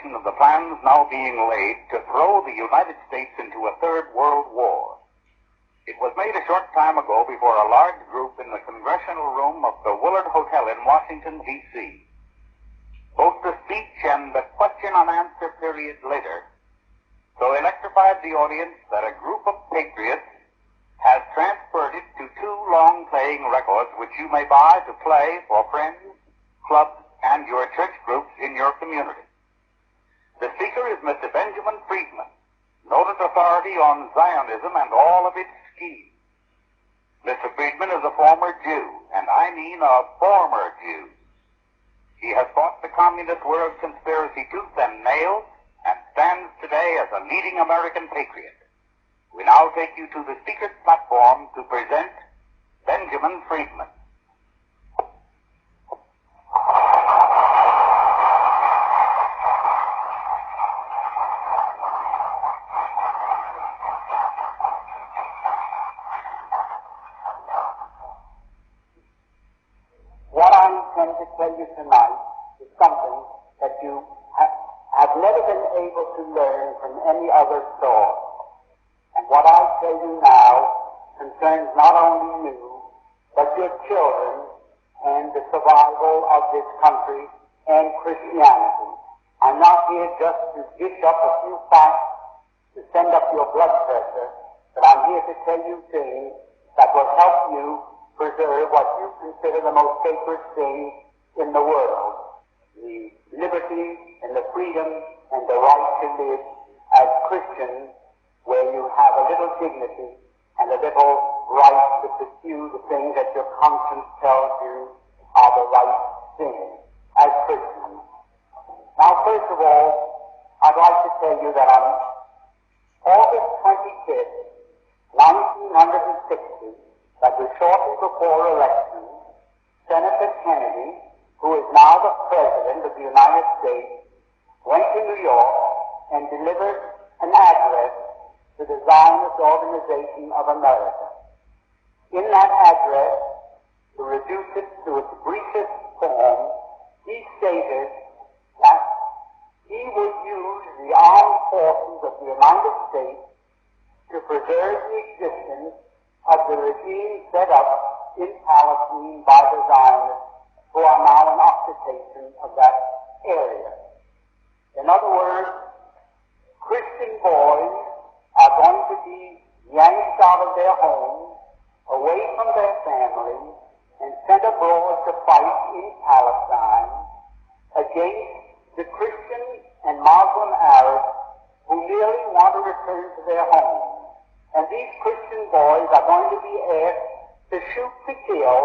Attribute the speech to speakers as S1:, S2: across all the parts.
S1: anticipation of the plans now being laid to throw the United States into a third world war. It was made a short time ago before a large group in the congressional room of the Willard Hotel in Washington, D.C. Both the speech and the question and answer period later so electrified the audience that a group of patriots has transferred it to two long-playing records which you may buy to play for friends, clubs, and your church groups in your community. The speaker is Mr. Benjamin Freedman, noted authority on Zionism and all of its schemes. Mr. Freedman is a former Jew, and I mean a former Jew. He has fought the communist world conspiracy tooth and nail and stands today as a leading American patriot. We now take you to the speaker's platform to present Benjamin Freedman.
S2: What I intend to tell you tonight is something that you have never been able to learn from any other source. And what I tell you now concerns not only you, but your children and the survival of this country and Christianity. I'm not here just to dish up a few facts to send up your blood pressure, but I'm here to tell you things that will help you preserve what you consider the most sacred thing in the world, the liberty and the freedom and the right to live as Christians, where you have a little dignity and a little right to pursue the things that your conscience tells you are the right things as Christians. Now, first of all, I'd like to tell you that on August 25th, 1960, that was shortly before election, Senator Kennedy, who is now the President of the United States, went to New York and delivered an address to the Zionist Organization of America. In that address, to reduce it to its briefest form, he stated that he would use the armed forces of the United States to preserve the existence of the regime set up in Palestine by the Zionists, who are now in occupation of that area. In other words, Christian boys are going to be yanked out of their homes, away from their families, and sent abroad to fight in Palestine against the Christian and Muslim Arabs who merely want to return to their homes. And these Christian boys are going to be asked to shoot to kill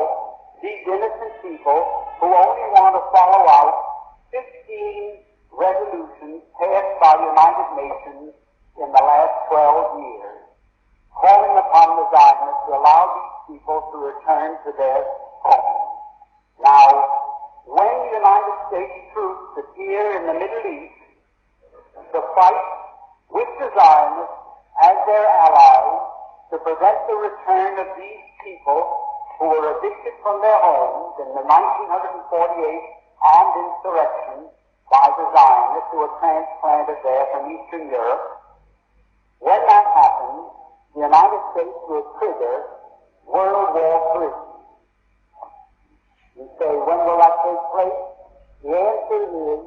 S2: these innocent people who only want to follow out 15 resolutions passed by the United Nations in the last 12 years, calling upon the Zionists to allow these people to return to their homes. Now, when the United States troops appear in the Middle East to fight with the Zionists as their allies to prevent the return of these people who were evicted from their homes in the 1948 armed insurrection by the Zionists who were transplanted there from Eastern Europe, when that happens, the United States will trigger World War III. You say, when will that take place? The answer is,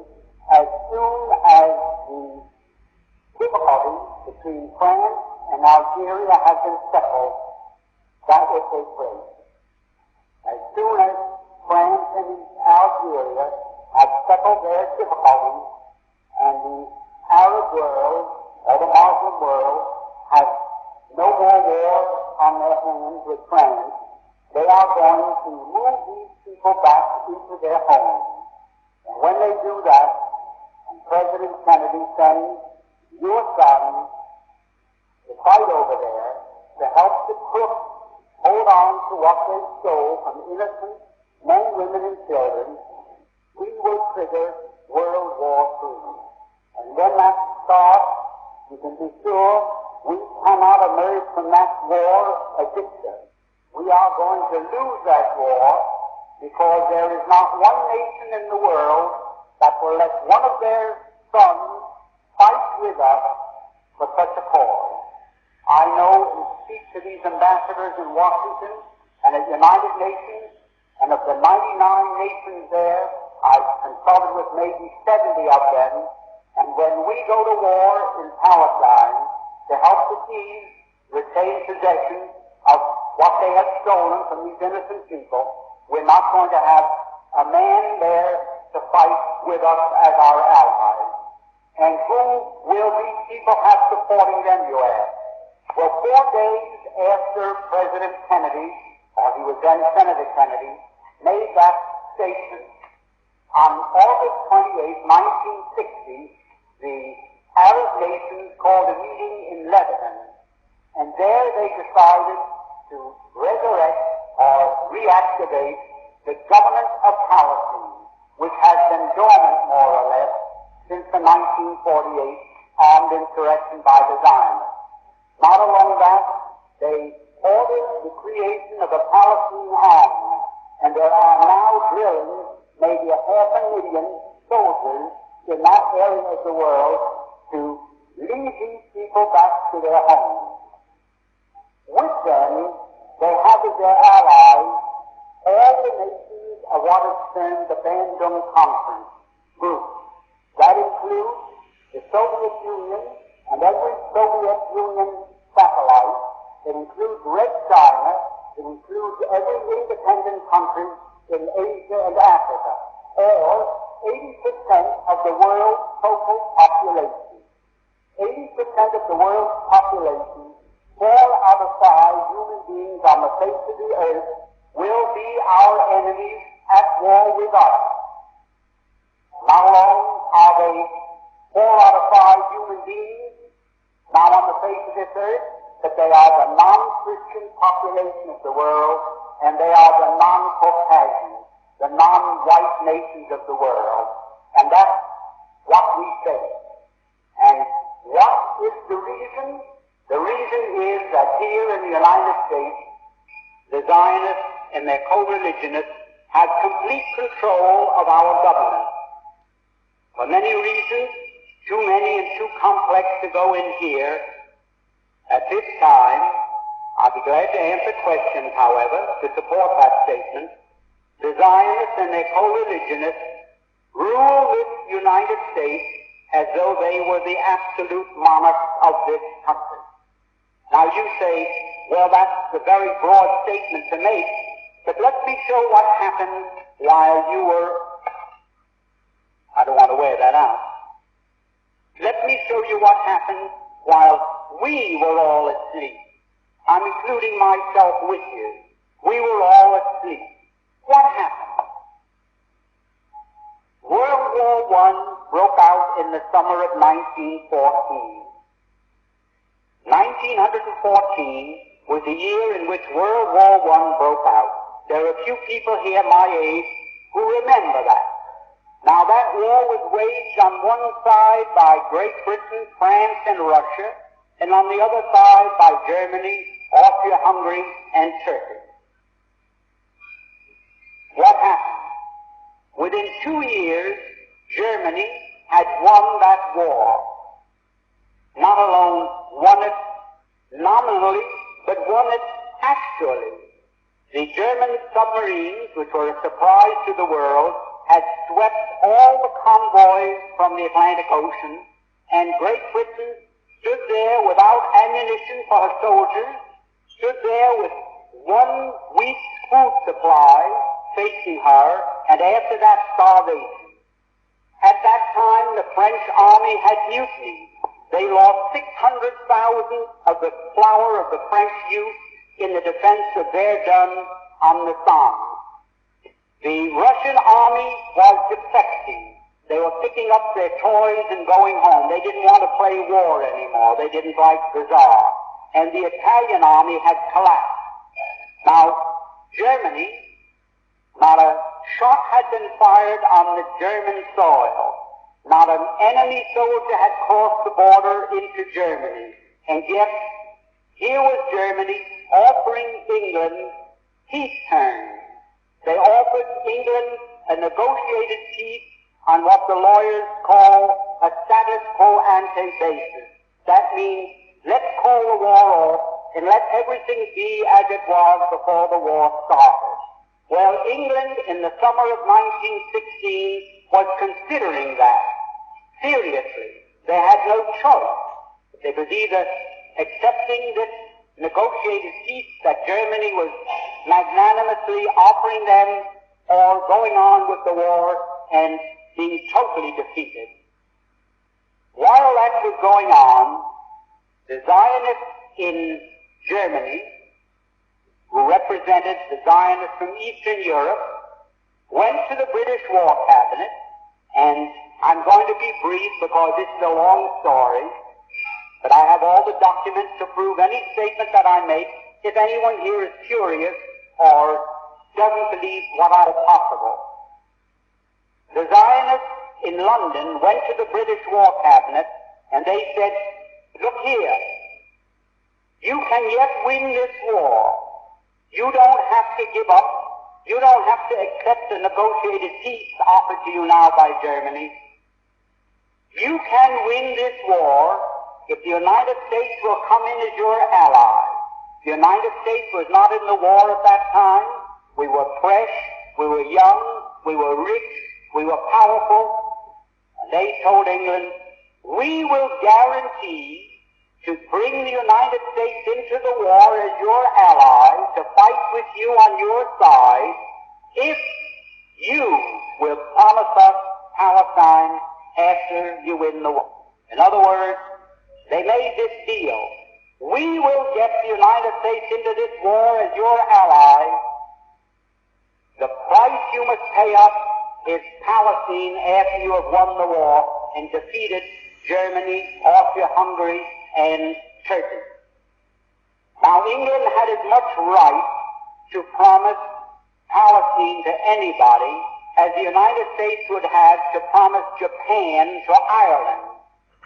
S2: as soon as the difficulties between France and Algeria have been settled, that will take place. As soon as France and Algeria have settled their difficulties and the Arab world or the Muslim world has no more war on their hands with France, they are going to move these people back into their homes. And when they do that, and President Kennedy sends your son to fight over there to help the crooks hold on to what they stole from innocent men, women, and children, we will trigger World War III. And when that starts, you can be sure we cannot emerge from that war a victor. We are going to lose that war because there is not one nation in the world that will let one of their sons fight with us for such a cause. I know and speak to these ambassadors in Washington and at United Nations, and of the 99 nations there, I've consulted with maybe 70 of them, and when we go to war in Palestine to help the Jews retain possession of what they have stolen from these innocent people, we're not going to have a man there to fight with us as our allies. And who will these people have supporting them, you ask? Well, 4 days after President Kennedy, or he was then Senator Kennedy, made that statement, on August 28, 1960, the Arab nations called a meeting in Lebanon, and there they decided to resurrect or reactivate the government of Palestine, which has been dormant more or less since the 1948 armed insurrection by the Zionists. Not alone that, they ordered the creation of a Palestine army, and there are now drilling maybe 500,000 soldiers in that area of the world to lead these people back to their homes. With them, they have as their allies all the nations of what is termed the Bandung Conference group. That includes the Soviet Union and every Soviet Union satellite. It includes Red China. It includes every independent country in Asia and Africa, or 80% of the world's total population. 80% of the world's population, 4 out of 5 human beings on the face of the earth, will be our enemies at war with us. Not alone are they 4 out of 5 human beings now on the face of this earth, but they are the non-Christian population of the world, and they are the non-Caucasian, the non-white nations of the world. And that's what we say. And what is the reason? The reason is that here in the United States, the Zionists and their co-religionists have complete control of our government. For many reasons, too many and too complex to go in here. At this time, I'll be glad to answer questions, however, to support that statement. The Zionists and their co-religionists rule this United States as though they were the absolute monarchs of this country. Now you say, well, that's a very broad statement to make, but let me show what happened while you were, I don't want to wear that out. Let me show you what happened while we were all asleep. I'm including myself with you. We were all asleep. What happened? World War I broke out in the summer of 1914. 1914 was the year in which World War I broke out. There are a few people here my age who remember that. Now that war was waged on one side by Great Britain, France, and Russia, and on the other side by Germany, Austria-Hungary, and Turkey. What happened? Within 2 years, Germany had won that war. Not alone won it nominally, but won it actually. The German submarines, which were a surprise to the world, had swept all the convoys from the Atlantic Ocean, and Great Britain stood there without ammunition for her soldiers, stood there with 1 week's food supply facing her, and after that, starvation. At that time, the French army had mutinied. They lost 600,000 of the flower of the French youth in the defense of Verdun on the Somme. The Russian army was defecting. They were picking up their toys and going home. They didn't want to play war anymore. They didn't like the Tsar. And the Italian army had collapsed. Now, Germany, not a shot had been fired on the German soil. Not an enemy soldier had crossed the border into Germany. And yet, here was Germany offering England peace terms. They offered England a negotiated peace on what the lawyers call a status quo ante basis. That means let's call the war off and let everything be as it was before the war started. Well, England in the summer of 1916 was considering that seriously. They had no choice. They was either accepting this negotiated peace that Germany was magnanimously offering them, or going on with the war and being totally defeated. While that was going on, the Zionists in Germany, who represented the Zionists from Eastern Europe, went to the British War Cabinet, and I'm going to be brief because this is a long story, but I have all the documents to prove any statement that I make if anyone here is curious or doesn't believe what I have possible. The Zionists in London went to the British War Cabinet and they said, look here, you can yet win this war. You don't have to give up. You don't have to accept the negotiated peace offered to you now by Germany. You can win this war if the United States will come in as your ally. The United States was not in the war at that time. We were fresh, we were young, we were rich, we were powerful. And they told England, we will guarantee to bring the United States into the war as your ally, to fight with you on your side, if you will promise us Palestine after you win the war. In other words, they made this deal. We will get the United States into this war as your ally. The price you must pay us is Palestine after you have won the war and defeated Germany, Austria-Hungary, and Turkey. Now, England had as much right to promise Palestine to anybody as the United States would have to promise Japan to Ireland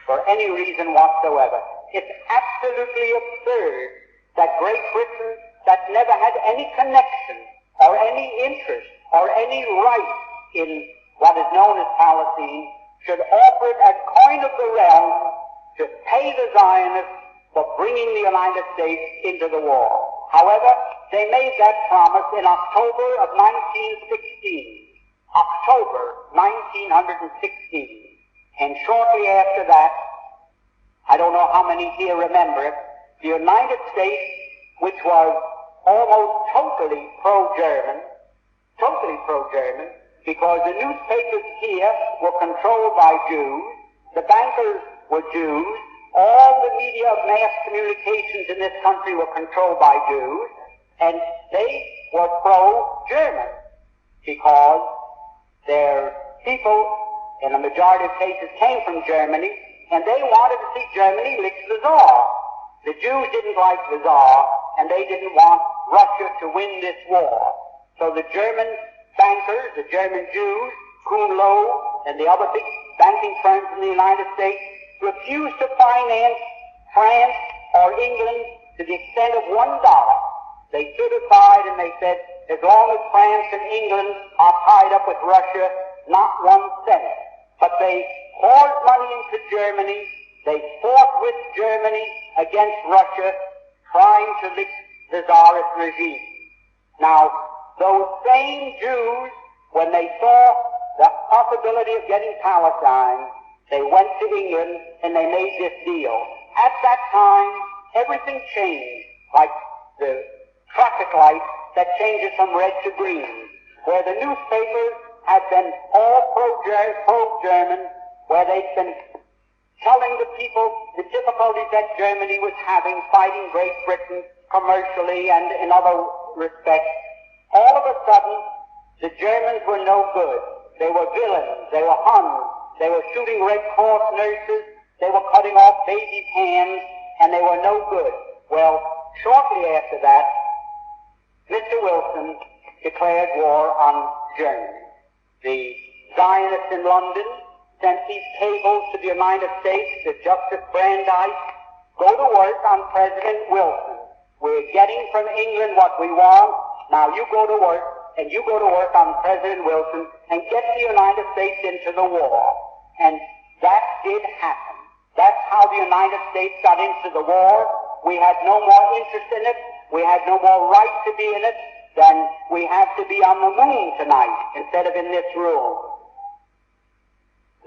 S2: for any reason whatsoever. It's absolutely absurd that Great Britain, that never had any connection or any interest or any right in what is known as Palestine, should offer it as coin of the realm to pay the Zionists for bringing the United States into the war. However, they made that promise in October of 1916. October 1916. And shortly after that, I don't know how many here remember it, the United States, which was almost totally pro-German, because the newspapers here were controlled by Jews, the bankers were Jews, all the media of mass communications in this country were controlled by Jews, and they were pro-German, because their people, in a majority of cases, came from Germany, and they wanted to see Germany lick the Tsar. The Jews didn't like the Tsar, and they didn't want Russia to win this war. So the German bankers, the German Jews, Kuhn Loeb, and the other big banking firms in the United States refused to finance France or England to the extent of $1. They stood aside and they said, as long as France and England are tied up with Russia, not 1 cent. But they poured money into Germany. They fought with Germany against Russia, trying to lick the Tsarist regime. Now, those same Jews, when they saw the possibility of getting Palestine, they went to England and they made this deal. At that time, everything changed, like the traffic light that changes from red to green, where the newspapers had been all pro-German, where they'd been telling the people the difficulties that Germany was having fighting Great Britain commercially and in other respects. All of a sudden, the Germans were no good. They were villains. They were Huns. They were shooting Red Cross nurses. They were cutting off babies' hands, and they were no good. Well, shortly after that, Mr. Wilson declared war on Germany. The Zionists in London sent these cables to the United States to Justice Brandeis, go to work on President Wilson. We're getting from England what we want. Now you go to work, and you go to work on President Wilson and get the United States into the war. And that did happen. That's how the United States got into the war. We had no more interest in it. We had no more right to be in it than we have to be on the moon tonight instead of in this room.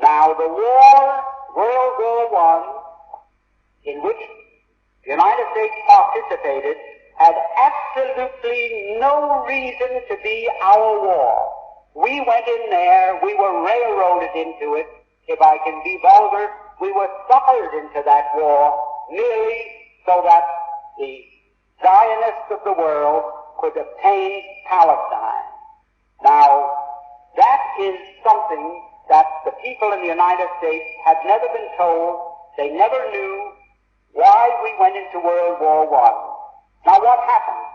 S2: Now, the war, World War I, in which the United States participated, had absolutely no reason to be our war. We went in there, we were railroaded into it. If I can be vulgar, we were suckered into that war merely so that the Zionists of the world could obtain Palestine. Now, that is something that the people in the United States have never been told. They never knew why we went into World War I. Now, what happened?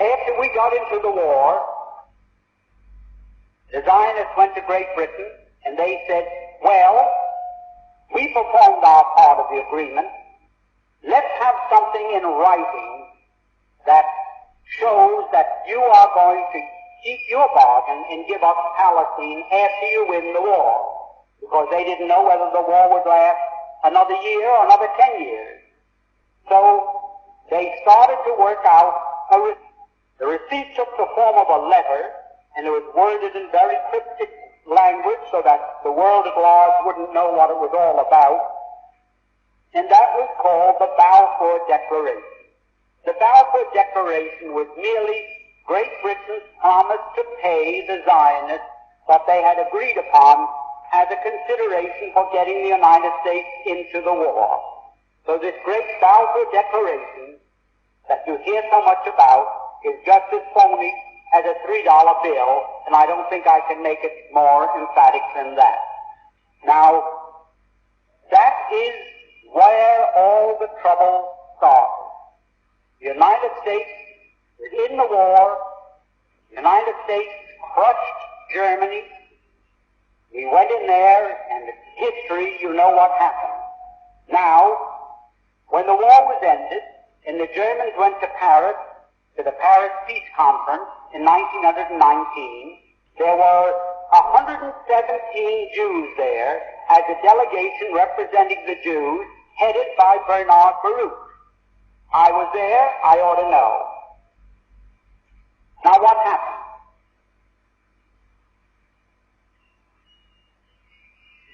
S2: After we got into the war, the Zionists went to Great Britain and they said, well, we performed our part of the agreement. Let's have something in writing that shows that you are going to keep your bargain and give up Palestine after you win the war. Because they didn't know whether the war would last another year or another 10 years. So they started to work out a receipt. The receipt took the form of a letter, and it was worded in very cryptic language so that the world at large wouldn't know what it was all about. And that was called the Balfour Declaration. The Balfour Declaration was merely Great Britain's promise to pay the Zionists what they had agreed upon as a consideration for getting the United States into the war. So this great Balfour Declaration that you hear so much about is just as phony as a $3 bill, and I don't think I can make it more emphatic than that. Now, that is where all the trouble started. The United States was in the war. The United States crushed Germany. We went in there, and it's history, you know what happened. Now, when the war was ended, and the Germans went to Paris, to the Paris Peace Conference in 1919, there were 117 Jews there as a delegation representing the Jews, headed by Bernard Baruch. I was there, I ought to know. Now what happened?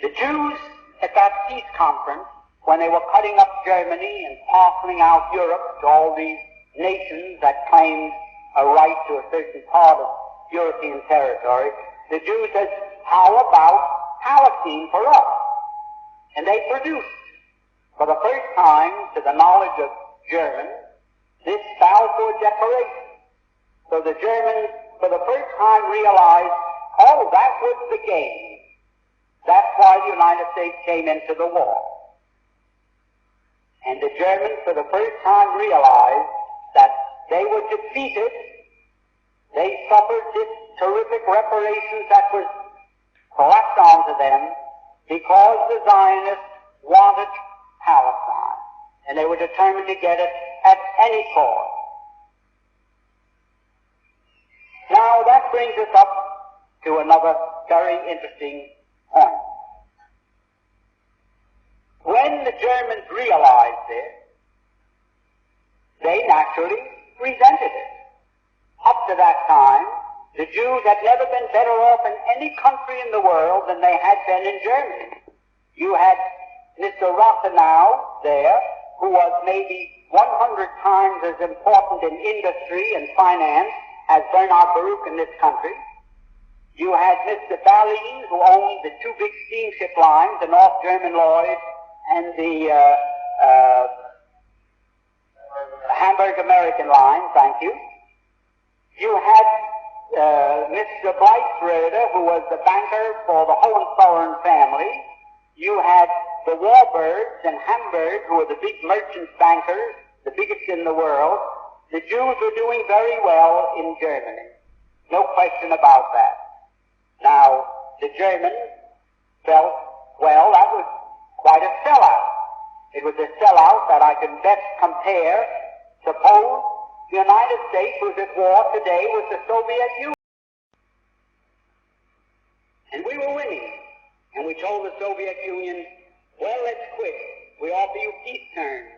S2: The Jews at that peace conference, when they were cutting up Germany and parceling out Europe to all these nations that claimed a right to a certain part of European territory, the Jews said, how about Palestine for us? And they produced, for the first time, to the knowledge of Germans, this Balfour Declaration. So the Germans, for the first time, realized, oh, that was the game. That's why the United States came into the war. And the Germans, for the first time, realized that they were defeated. They suffered this terrific reparations that was slapped onto them because the Zionists wanted Palestine, and they were determined to get it at any cost. Now that brings us up to another very interesting point. When the Germans realized this, they naturally resented it. Up to that time, the Jews had never been better off in any country in the world than they had been in Germany. You had Mr. Rathenau there, who was maybe 100 times as important in industry and finance as Bernard Baruch in this country. You had Mr. Ballin, who owned the two big steamship lines, the North German Lloyd and the Hamburg American line, thank you. You had Mr. Blythröder, who was the banker for the Hohenzollern family. You had the Warburgs in Hamburg, who were the big merchant bankers, the biggest in the world. The Jews were doing very well in Germany. No question about that. Now, the Germans felt, well, that was quite a sellout. It was a sellout that I can best compare. Suppose the United States was at war today with the Soviet Union. We were winning. And we told the Soviet Union, well, let's quit. We offer you peace terms.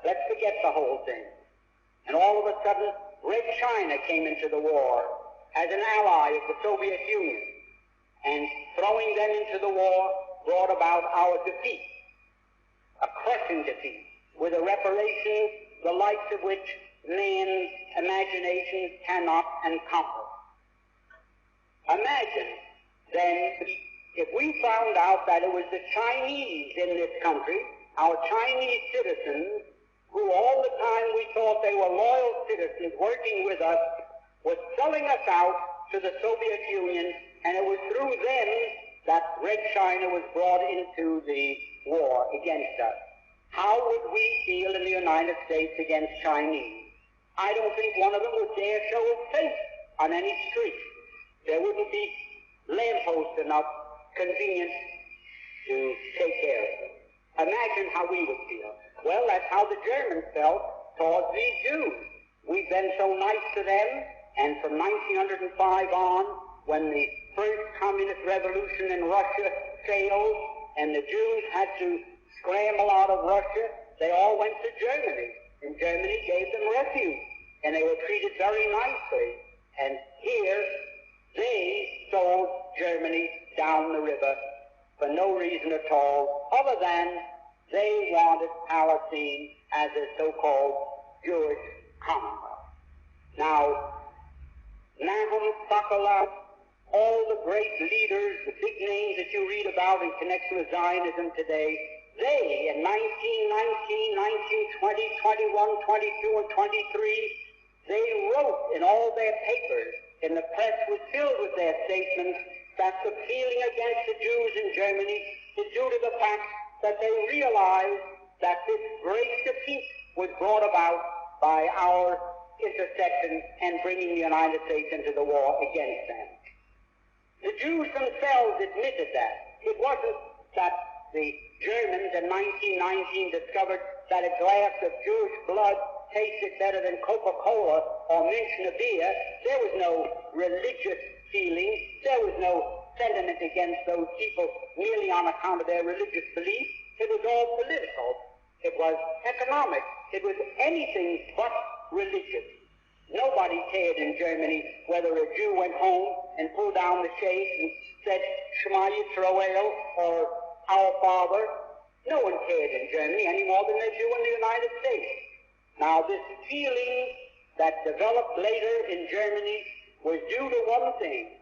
S2: Let's forget the whole thing. And all of a sudden, Red China came into the war as an ally of the Soviet Union. And throwing them into the war brought about our defeat, a crushing defeat, with a reparation the likes of which man's imagination cannot encompass. Imagine, then, if we found out that it was the Chinese in this country, our Chinese citizens, who all the time we thought they were loyal citizens working with us, were selling us out to the Soviet Union, and it was through them that Red China was brought into the war against us. How would we feel in the United States against Chinese? I don't think one of them would dare show his face on any street. There wouldn't be lampposts enough convenient to take care of them. Imagine how we would feel. Well, that's how the Germans felt towards these Jews. We've been so nice to them, and from 1905 on, when the first communist revolution in Russia failed, and the Jews had to scramble out of Russia, they all went to Germany, and Germany gave them refuge, and they were treated very nicely. And here, they sold Germany down the river for no reason at all, other than they wanted Palestine as a so-called Jewish commonwealth. Now, Nahum, Sokolow, all the great leaders, the big names that you read about in connection with Zionism today, they, in 1919, 1920, 21, 22, and 23, they wrote in all their papers, and the press was filled with their statements, that the feeling against the Jews in Germany is due to the fact that they realized that this great defeat was brought about by our intercession and bringing the United States into the war against them. The Jews themselves admitted that. It wasn't that the Germans in 1919 discovered that a glass of Jewish blood tasted better than Coca-Cola or Münchner beer. There was no religious feeling. There was no sentiment against those people merely on account of their religious belief. It was all political. It was economic. It was anything but religious. Nobody cared in Germany whether a Jew went home and pulled down the shade and said Shema Yisrael or Our Father. No one cared in Germany any more than they do in the United States. Now, this feeling that developed later in Germany was due to one thing,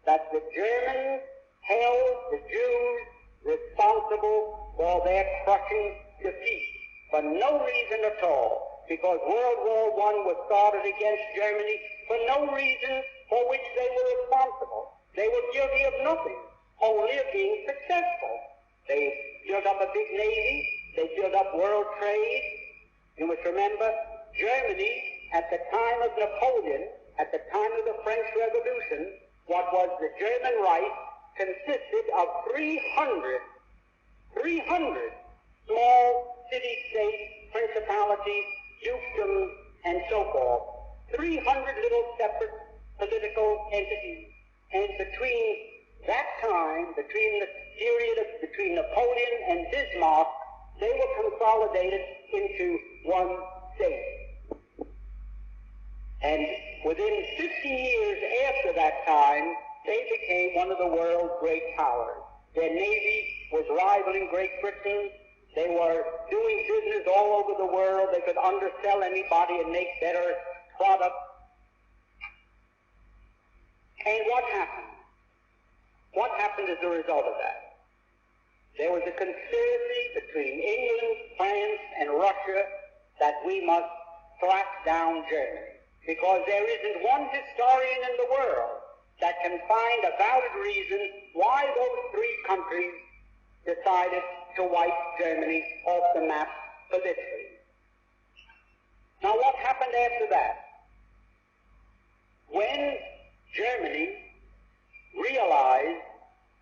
S2: that the Germans held the Jews responsible for their crushing defeat for no reason at all, because World War I was started against Germany for no reason for which they were responsible. They were guilty of nothing, only of being successful. They built up a big navy. They built up world trade. You must remember, Germany, at the time of Napoleon, at the time of the French Revolution, what was the German Reich consisted of 300 small city-states, principalities, dukedoms, and so forth. 300 little separate political entities. And between that time, between the period between Napoleon and Bismarck, they were consolidated into one state. And within 50 years after that time, they became one of the world's great powers. Their navy was rivaling Great Britain. They were doing business all over the world. They could undersell anybody and make better products. And what happened? What happened as a result of that? There was a conspiracy between England, France, and Russia that we must slap down Germany, because there isn't one historian in the world that can find a valid reason why those three countries decided to wipe Germany off the map politically. Now, what happened after that? When Germany realized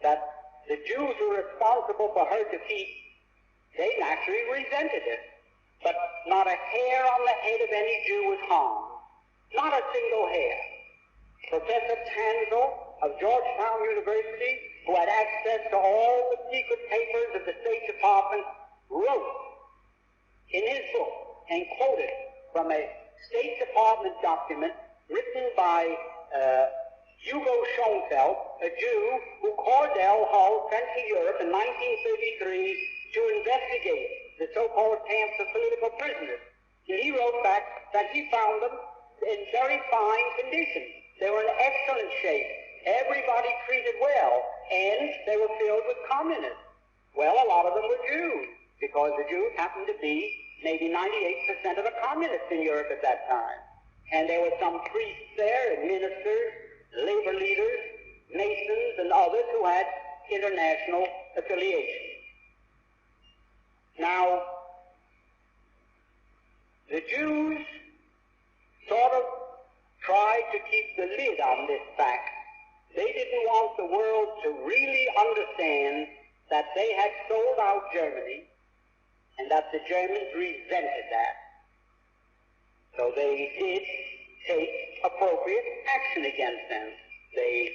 S2: that the Jews were responsible for her defeat, they naturally resented it. But not a hair on the head of any Jew was harmed. Not a single hair. Professor Tanzel, of Georgetown University, who had access to all the secret papers of the State Department, wrote in his book and quoted from a State Department document written by Hugo Schoenfeld, a Jew who Cordell Hull sent to Europe in 1933 to investigate the so-called camps of political prisoners. And he wrote back that he found them in very fine condition. They were in excellent shape. Everybody treated well, and they were filled with communists. Well, a lot of them were Jews, because the Jews happened to be maybe 98% of the communists in Europe at that time. And there were some priests there, and ministers, labor leaders, masons, and others who had international affiliation. Now, the Jews sort of tried to keep the lid on this fact. They didn't want the world to really understand that they had sold out Germany and that the Germans resented that. So they did take appropriate action against them. They,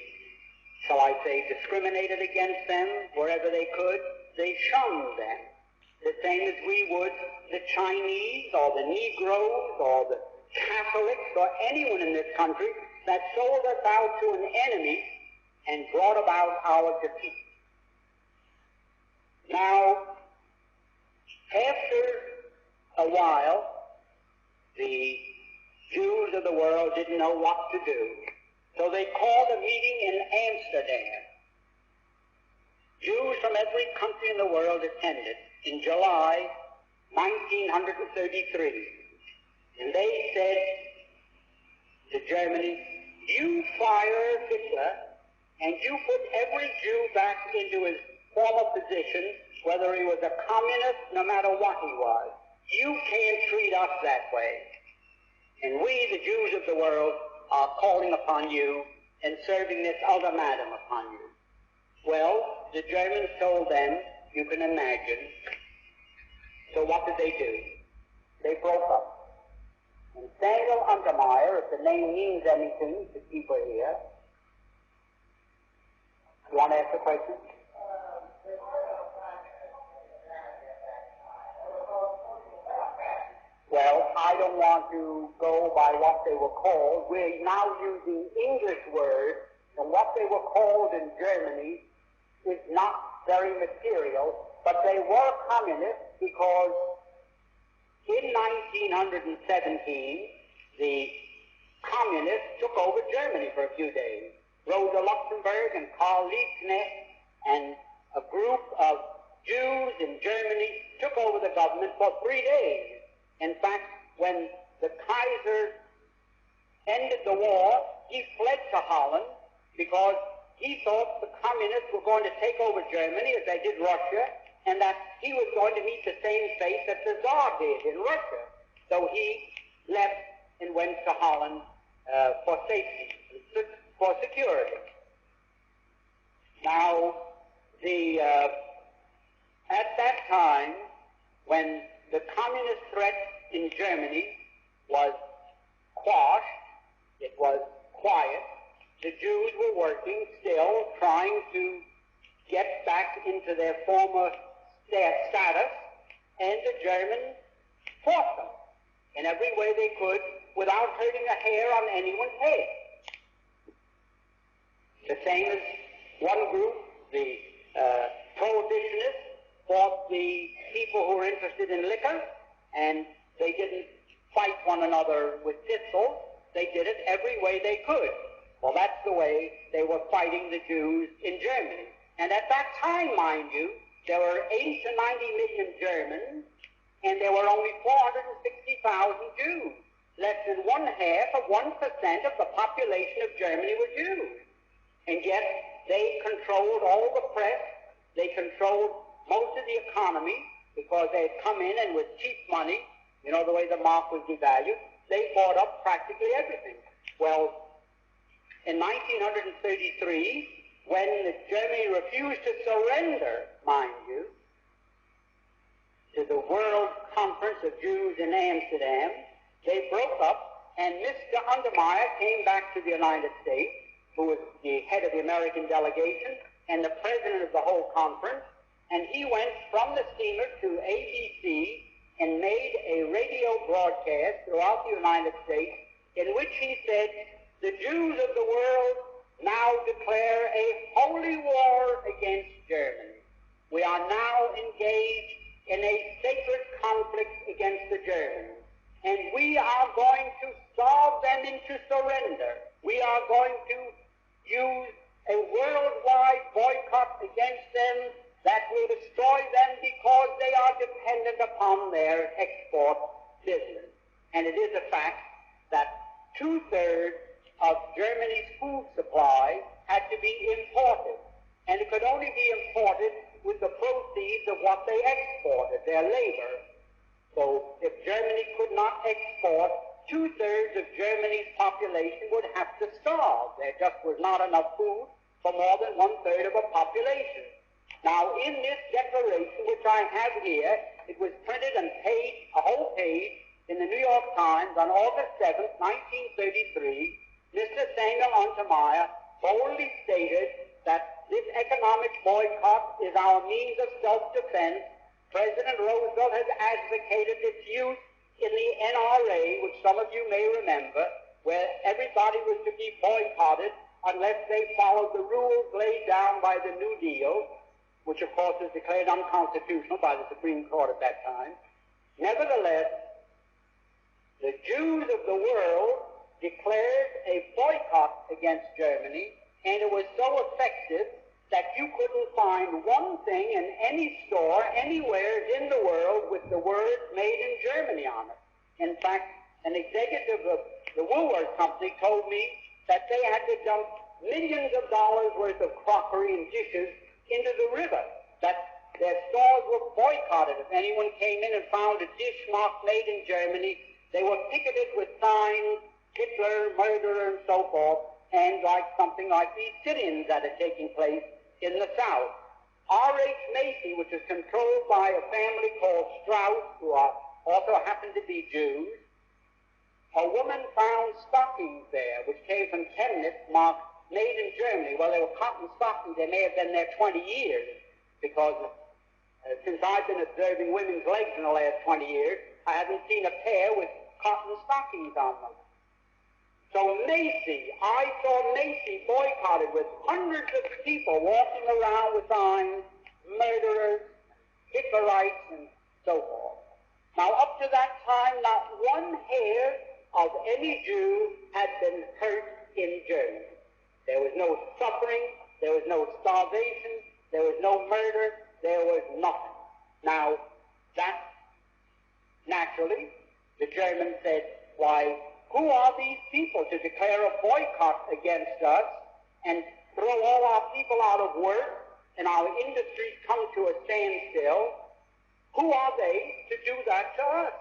S2: shall I say, discriminated against them wherever they could. They shunned them, the same as we would the Chinese or the Negroes or the Catholics or anyone in this country that sold us out to an enemy and brought about our defeat. Now, after a while, the Jews of the world didn't know what to do, so they called a meeting in Amsterdam. Jews from every country in the world attended in July 1933. And they said to Germany, you fire Hitler and you put every Jew back into his former position, whether he was a communist, no matter what he was. You can't treat us that way. And we, the Jews of the world, are calling upon you and serving this ultimatum upon you. Well, the Germans told them, you can imagine. So what did they do? They broke up. And Samuel Untermeyer, if the name means anything to people here, you want to ask a question? Well, I don't want to go by what they were called. We're now using English words, and what they were called in Germany is not very material, but they were communists because in 1917, the communists took over Germany for a few days. Rosa Luxemburg and Karl Liebknecht and a group of Jews in Germany took over the government for 3 days. In fact, when the Kaiser ended the war, he fled to Holland because he thought the communists were going to take over Germany as they did Russia, and that he was going to meet the same fate that the Tsar did in Russia. So he left and went to Holland for safety, for security. Now, at that time, when the communist threat in Germany was quashed, it was quiet, the Jews were working still, trying to get back into their former status, and the Germans fought them in every way they could without hurting a hair on anyone's head. The same as one group, the prohibitionists, fought the people who were interested in liquor, and they didn't fight one another with pistols. They did it every way they could. Well, that's the way they were fighting the Jews in Germany. And at that time, mind you, there were 80 to 90 million Germans, and there were only 460,000 Jews. Less than 0.5% of the population of Germany were Jews. And yet, they controlled all the press, they controlled most of the economy, because they had come in and with cheap money, you know, the way the mark was devalued, they bought up practically everything. Well, in 1933, when Germany refused to surrender, mind you, to the World Conference of Jews in Amsterdam, they broke up, and Mr. Untermeyer came back to the United States. who was the head of the American delegation and the president of the whole conference, and he went from the steamer to ABC and made a radio broadcast throughout the United States in which he said, "The Jews of the world now declare a holy war against Germany. We are now engaged in a sacred conflict against the Germans, and we are going to starve them into surrender. We are going to use a worldwide boycott against them that will destroy them because they are dependent upon their export business." And it is a fact that 2/3 of Germany's food supply had to be imported, and it could only be imported with the proceeds of what they exported, their labor. So if Germany could not export, 2/3 of Germany's population would have to starve. There just was not enough food for more than 1/3 of a population. Now, in this declaration, which I have here, it was printed and a whole page in the New York Times on August 7th, 1933, Mr. Samuel Untermeyer boldly stated that this economic boycott is our means of self-defense. President Roosevelt has advocated its use in the NRA, which some of you may remember, where everybody was to be boycotted unless they followed the rules laid down by the New Deal, which of course was declared unconstitutional by the Supreme Court at that time. Nevertheless, the Jews of the world declared a boycott against Germany, and it was so effective that you couldn't find one thing in any store anywhere in the world with the words "Made in Germany" on it. In fact, an executive of the Willard company told me that they had to dump millions of dollars worth of crockery and dishes into the river, that their stores were boycotted. If anyone came in and found a dish marked "Made in Germany," they were picketed with signs, "Hitler, murderer," and so forth, and like something like these sit-ins that are taking place in the South. R.H. Macy, which is controlled by a family called Strauss, who also happen to be Jews, a woman found stockings there, which came from Chemnitz, marked "Made in Germany." Well, they were cotton stockings. They may have been there 20 years, because since I've been observing women's legs in the last 20 years, I haven't seen a pair with cotton stockings on them. So Macy, I saw Macy boycotted with hundreds of people walking around with signs, "Murderers," "Hitlerites," and so forth. Now, up to that time, not one hair of any Jew had been hurt in Germany. There was no suffering, there was no starvation, there was no murder, there was nothing. Now, that, naturally, the Germans said, "Why, who are these people to declare a boycott against us and throw all our people out of work and our industries come to a standstill? Who are they to do that to us?"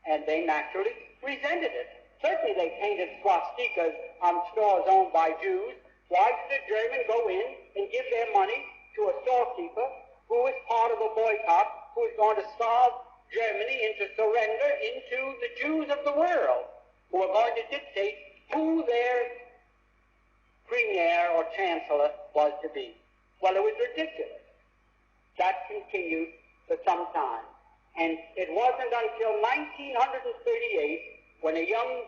S2: And they naturally resented it. Certainly they painted swastikas on stores owned by Jews. Why should a German go in and give their money to a storekeeper who is part of a boycott, who is going to starve Germany into surrender into the Jews of the world, who are going to dictate who their premier or chancellor was to be? Well, it was ridiculous. That continued for some time. And it wasn't until 1938 when a young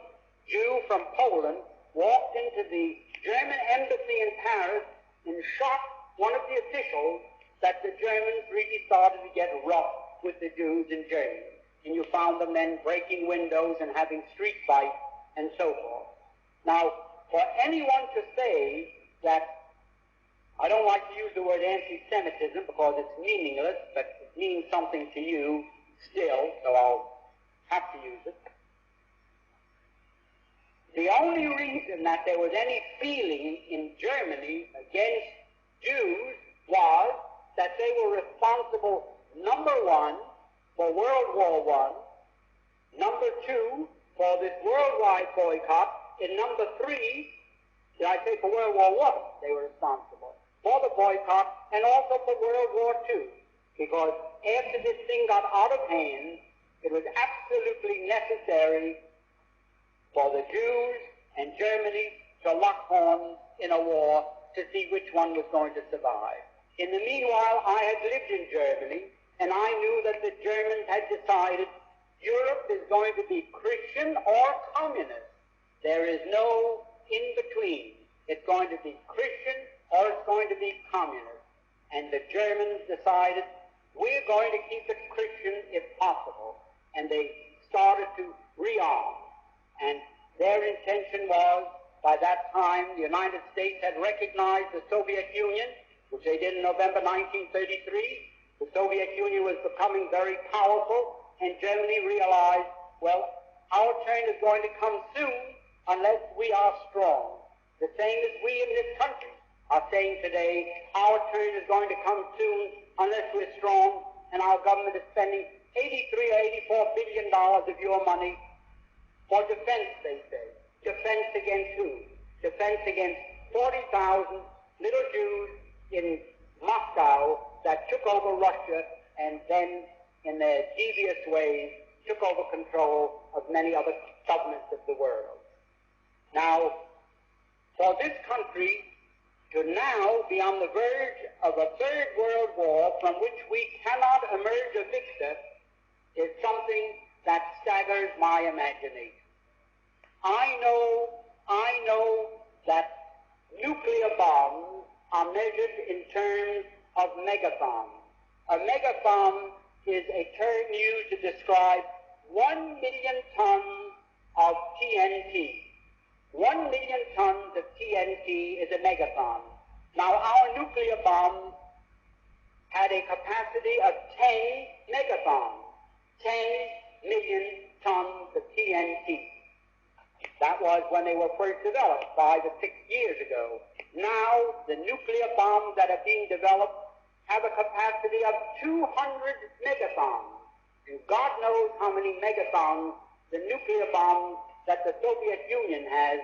S2: Jew from Poland walked into the German embassy in Paris and shot one of the officials that the Germans really started to get rough with the Jews in Germany. And you found them then breaking windows and having street fights and so forth. Now, for anyone to say that, I don't like to use the word anti-Semitism because it's meaningless, but it means something to you still, so I'll have to use it. The only reason that there was any feeling in Germany against Jews was that they were responsible, number one, for World War I, number two, for this worldwide boycott, and number three, did I say for World War I, they were responsible for the boycott and also for World War II, because after this thing got out of hand, it was absolutely necessary for the Jews and Germany to to lock horns in a war to see which one was going to survive. In the meanwhile, I had lived in Germany, and I knew that the Germans had decided Europe is going to be Christian or communist. There is no in-between. It's going to be Christian or it's going to be communist. And the Germans decided, we're going to keep it Christian if possible. And they started to rearm. And their intention was, by that time, the United States had recognized the Soviet Union, which they did in November 1933. The Soviet Union was becoming very powerful, and Germany realized, well, our turn is going to come soon unless we are strong. The same as we in this country are saying today, our turn is going to come soon unless we're strong, and our government is spending $83 or $84 billion of your money for defense, they say. Defense against who? Defense against 40,000 little Jews in Moscow that took over Russia and then, in their devious ways, took over control of many other governments of the world. Now, for this country to now be on the verge of a third world war from which we cannot emerge a victor is something that staggers my imagination. I know that nuclear bombs are measured in terms of megathons. A megathon is a term used to describe 1 million tons of TNT. 1 million tons of TNT is a megathon. Now, our nuclear bomb had a capacity of 10 megathons, 10 million tons of TNT. That was when they were first developed 5 or 6 years ago. Now, the nuclear bombs that are being developed have a capacity of 200 megathons. And God knows how many megathons the nuclear bombs that the Soviet Union has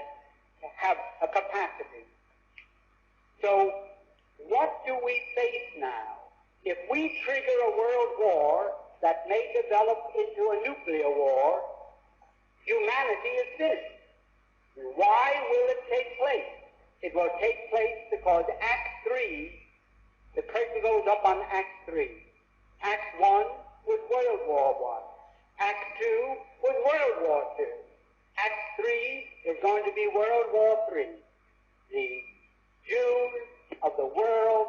S2: have a capacity. So, what do we face now? If we trigger a world war that may develop into a nuclear war, humanity is finished. Why will it take place? It will take place because Act 3, the curtain goes up on Act 3. Act 1 was World War I. Act 2 was World War II. Act 3 is going to be World War III. The Jews of the world,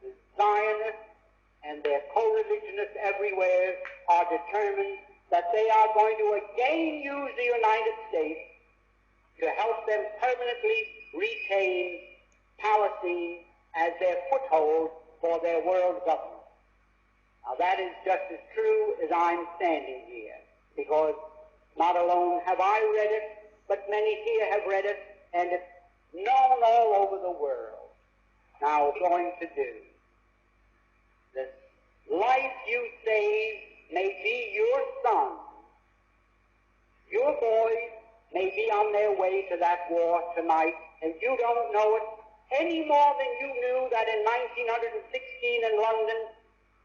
S2: the Zionists, and their co-religionists everywhere are determined that they are going to again use the United States to help them permanently retain Palestine as their foothold for their world government. Now that is just as true as I'm standing here, because not alone have I read it, but many here have read it, and it's known all over the world. Now, going to do. The life you save may be your son. Your boys may be on their way to that war tonight, and you don't know it any more than you knew that in 1916 in London,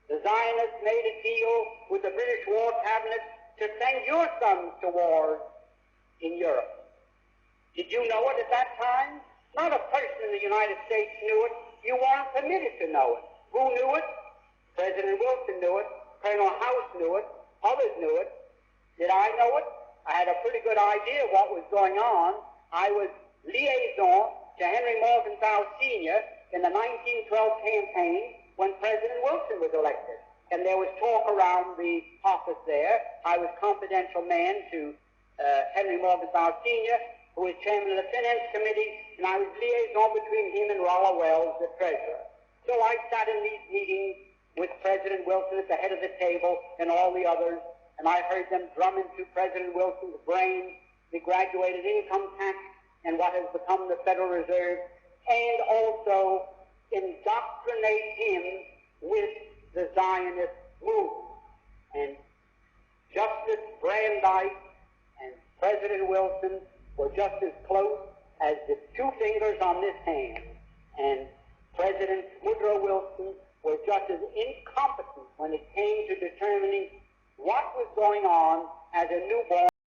S2: the Zionists made a deal with the British War Cabinet to send your sons to war in Europe. Did you know it at that time? Not a person in the United States knew it. You weren't permitted to know it. Who knew it? President Wilson knew it. Colonel House knew it. Others knew it. Did I know it? I had a pretty good idea of what was going on. I was liaison to Henry Morgenthau Sr. in the 1912 campaign when President Wilson was elected. And there was talk around the office there. I was confidential man to Henry Morgenthau Sr., who was chairman of the Finance Committee, and I was liaison between him and Rollo Wells, the treasurer. So I sat in these meetings with President Wilson at the head of the table and all the others, and I heard them drum into President Wilson's brain the graduated income tax and what has become the Federal Reserve, and also indoctrinate him with the Zionist movement. And Justice Brandeis and President Wilson were just as close as the two fingers on this hand. And President Woodrow Wilson was just as incompetent when it came to determining what was going on as a newborn